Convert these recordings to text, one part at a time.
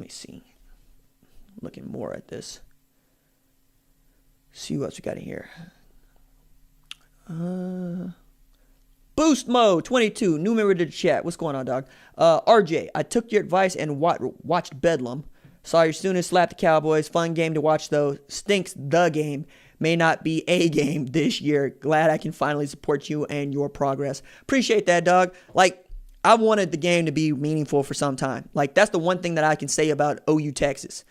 me see. Looking more at this. See what else we got in here. Boost Mode 22, new member to the chat. What's going on, dog? RJ, I took your advice and watched Bedlam. Saw your students slap the Cowboys. Fun game to watch, though. Stinks the game. May not be a game this year. Glad I can finally support you and your progress. Appreciate that, dog. Like, I wanted the game to be meaningful for some time. Like, that's the one thing that I can say about OU Texas.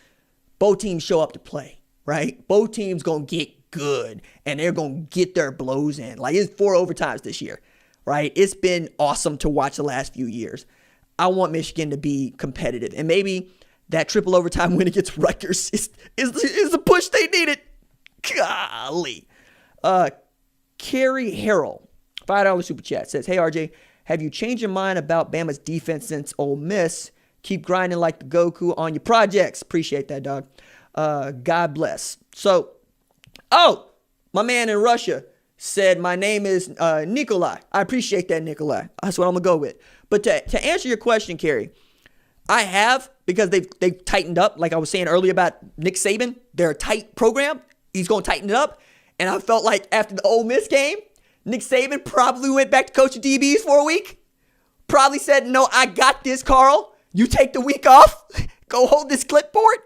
Both teams show up to play, right? Both teams going to get good, and they're going to get their blows in. Like, it's 4 overtimes this year, right? It's been awesome to watch the last few years. I want Michigan to be competitive, and maybe that triple overtime win against Rutgers is the push they needed. Golly. Carrie Harrell, $5 super chat, says, hey, RJ, have you changed your mind about Bama's defense since Ole Miss? Keep grinding like the Goku on your projects. Appreciate that, dog. God bless. So, my man in Russia said my name is Nikolai. I appreciate that, Nikolai. That's what I'm going to go with. But to answer your question, Carrie, I have, because they've tightened up, like I was saying earlier about Nick Saban. They're a tight program. He's going to tighten it up. And I felt like after the Ole Miss game, Nick Saban probably went back to coaching DBs for a week. Probably said, no, I got this, Carl. You take the week off. Go hold this clipboard.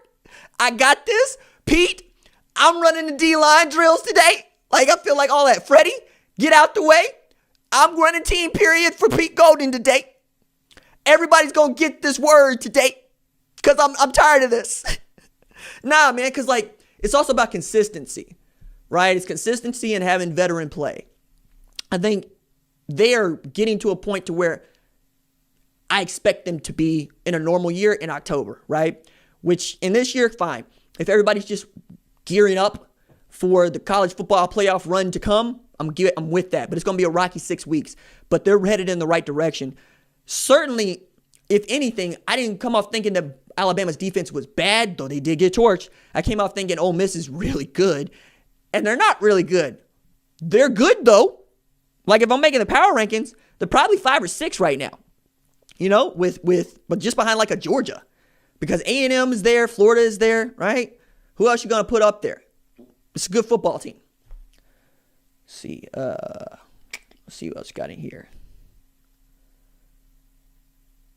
I got this. Pete, I'm running the D-line drills today. Like, I feel like all that. Freddie, get out the way. I'm running team period for Pete Golden today. Everybody's going to get this word today because I'm tired of this. Nah, man, because, like, it's also about consistency, right? It's consistency and having veteran play. I think they're getting to a point to where I expect them to be in a normal year in October, right? Which in this year, fine. If everybody's just gearing up for the college football playoff run to come, I'm with that. But it's going to be a rocky 6 weeks. But they're headed in the right direction. Certainly, if anything, I didn't come off thinking that Alabama's defense was bad, though they did get torched. I came off thinking Ole Miss is really good. And they're not really good. They're good, though. Like, if I'm making the power rankings, they're probably 5 or 6 right now. You know, but just behind like a Georgia. Because A&M is there, Florida is there, right? Who else you going to put up there? It's a good football team. Let's see what else you got in here.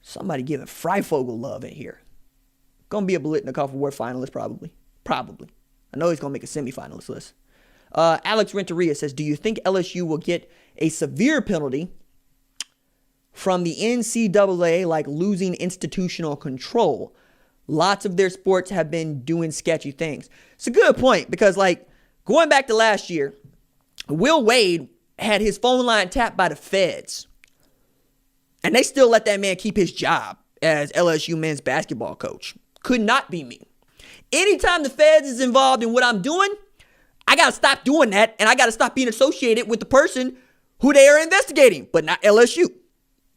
Somebody giving Freifogel love in here. Going to be a Biletnikoff Award finalist, probably. I know he's going to make a semifinalist list. Alex Renteria says, do you think LSU will get a severe penalty from the NCAA, like losing institutional control? Lots of their sports have been doing sketchy things. It's a good point because, like, going back to last year, Will Wade had his phone line tapped by the feds. And they still let that man keep his job as LSU men's basketball coach. Could not be me. Anytime the feds is involved in what I'm doing, I got to stop doing that. And I got to stop being associated with the person who they are investigating, but not LSU.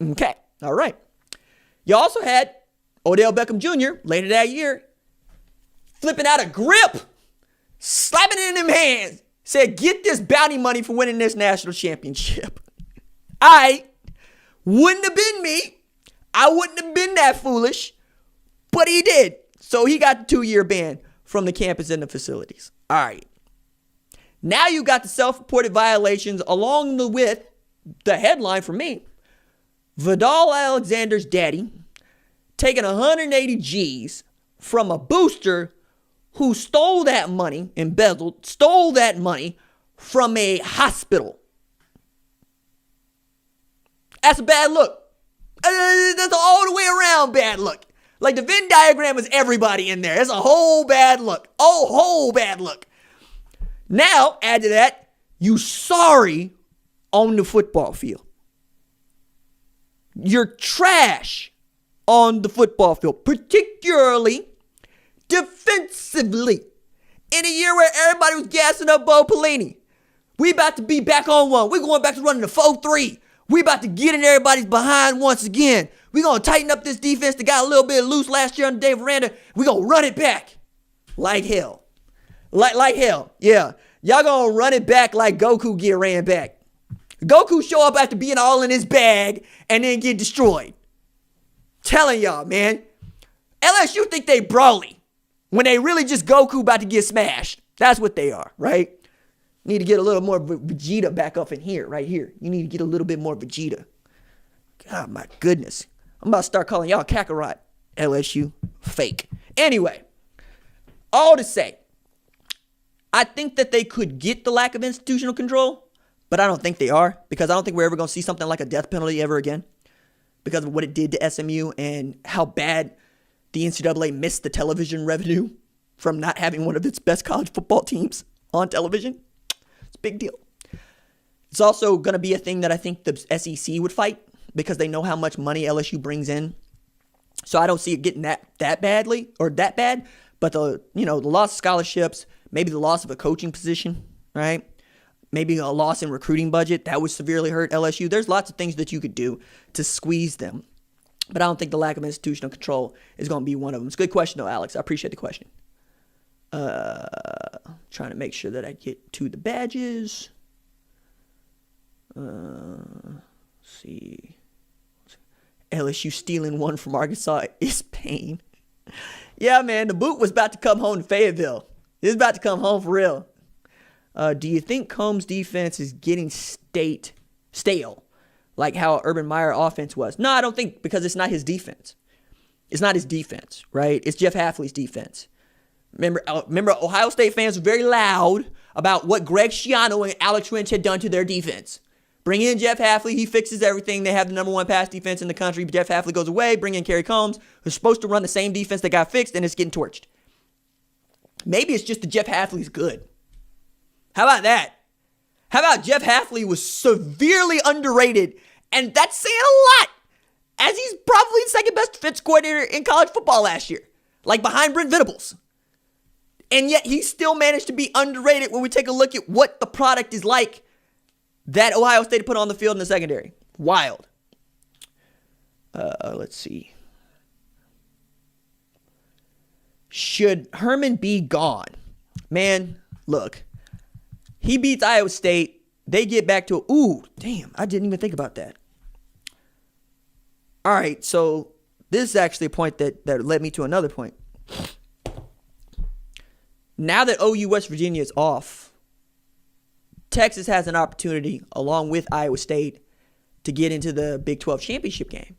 Okay. All right. You also had Odell Beckham Jr. later that year flipping out a grip, slapping it in them hands, said, get this bounty money for winning this national championship. Wouldn't have been me. I wouldn't have been that foolish, but he did. So he got the 2-year ban from the campus and the facilities. All right. Now you got the self-reported violations along with the headline for me. Vidal Alexander's daddy taking 180 G's from a booster who stole that money, stole that money from a hospital. That's a bad look. That's all the way around bad look. Like the Venn diagram is everybody in there. It's a whole bad look. Whole bad look. Now, add to that, you sorry on the football field. You're trash on the football field, particularly defensively. In a year where everybody was gassing up Bo Pelini. We about to be back on one. We're going back to running the 4-3. We about to get in everybody's behind once again. We're going to tighten up this defense that got a little bit loose last year under Dave Aranda. We're going to run it back like hell. Like hell. Yeah. Y'all going to run it back like Goku get ran back. Goku show up after being all in his bag and then get destroyed. Telling y'all, man. LSU think they Broly when they really just Goku about to get smashed. That's what they are, right? Need to get a little more Vegeta back up in here, right here. You need to get a little bit more Vegeta. God, my goodness. I'm about to start calling y'all Kakarot. LSU, fake. Anyway, all to say, I think that they could get the lack of institutional control, but I don't think they are, because I don't think we're ever going to see something like a death penalty ever again because of what it did to SMU and how bad the NCAA missed the television revenue from not having one of its best college football teams on television. It's a big deal. It's also going to be a thing that I think the SEC would fight because they know how much money LSU brings in. So I don't see it getting that badly or that bad. But the loss of scholarships, maybe the loss of a coaching position, right? Maybe a loss in recruiting budget that would severely hurt LSU. There's lots of things that you could do to squeeze them. But I don't think the lack of institutional control is going to be one of them. It's a good question, though, Alex. I appreciate the question. Trying to make sure that I get to the badges. See. LSU stealing one from Arkansas is pain. Yeah, man, the boot was about to come home to Fayetteville. It was about to come home for real. Do you think Combs' defense is getting stale, like how Urban Meyer offense was? No, I don't think, because it's not his defense. It's not his defense, right? It's Jeff Hafley's defense. Remember, Ohio State fans were very loud about what Greg Schiano and Alex Wrench had done to their defense. Bring in Jeff Hafley. He fixes everything. They have the number one pass defense in the country. But Jeff Hafley goes away. Bring in Kerry Combs, who's supposed to run the same defense that got fixed, and it's getting torched. Maybe it's just that Jeff Hafley's good. How about that? How about Jeff Hafley was severely underrated, and that's saying a lot, as he's probably the second best defense coordinator in college football last year, like behind Brent Venables. And yet he still managed to be underrated when we take a look at what the product is like that Ohio State put on the field in the secondary. Wild. Let's see. Should Herman be gone? Man, look. He beats Iowa State. They get back to, I didn't even think about that. All right, so this is actually a point that led me to another point. Now that OU West Virginia is off, Texas has an opportunity, along with Iowa State, to get into the Big 12 championship game.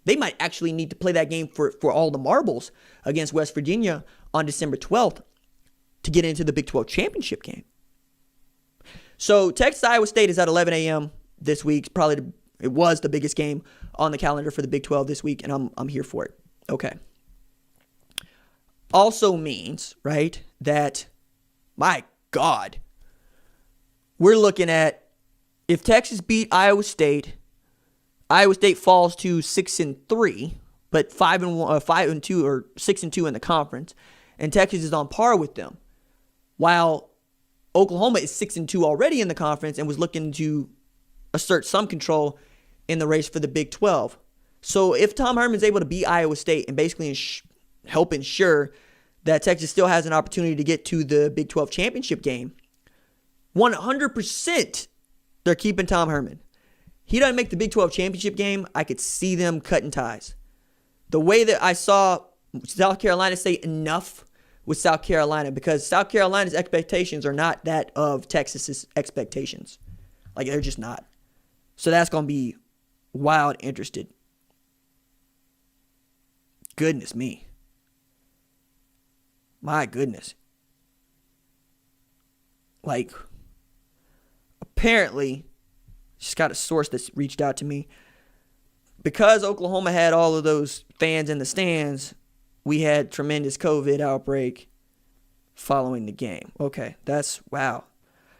They might actually need to play that game for all the marbles against West Virginia on December 12th to get into the Big 12 championship game. So Texas-Iowa State is at 11 a.m. this week. It was the biggest game on the calendar for the Big 12 this week, and I'm here for it. Okay. Also means, right, that, my God, we're looking at, if Texas beat Iowa State falls to 6-3, but 5-2 or 6-2 in the conference, and Texas is on par with them, while Oklahoma is 6-2 already in the conference and was looking to assert some control in the race for the Big 12. So if Tom Herman's able to beat Iowa State and basically help ensure that Texas still has an opportunity to get to the Big 12 championship game, 100% they're keeping Tom Herman. He doesn't make the Big 12 championship game, I could see them cutting ties. The way that I saw South Carolina say enough with South Carolina, because South Carolina's expectations are not that of Texas's expectations. Like, they're just not. So that's going to be wild interested. Goodness me. My goodness. Like, apparently, just got a source that's reached out to me. Because Oklahoma had all of those fans in the stands, we had tremendous COVID outbreak following the game. Okay, that's wow.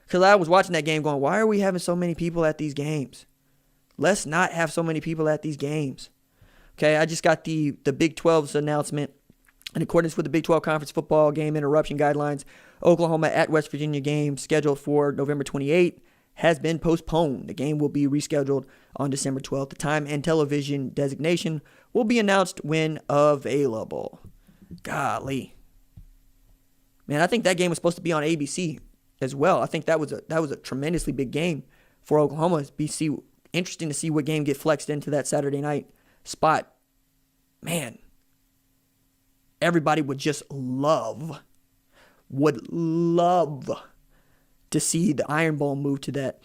Because I was watching that game going, why are we having so many people at these games? Let's not have so many people at these games. Okay, I just got the Big 12's announcement. In accordance with the Big 12 Conference Football Game Interruption Guidelines, Oklahoma at West Virginia game scheduled for November 28 has been postponed. The game will be rescheduled on December 12th. The time and television designation will be announced when available. Golly. Man, I think that game was supposed to be on ABC as well. I think that was a tremendously big game for Oklahoma. It's interesting to see what game get flexed into that Saturday night spot. Man. everybody would just would love to see the Iron Bowl move to that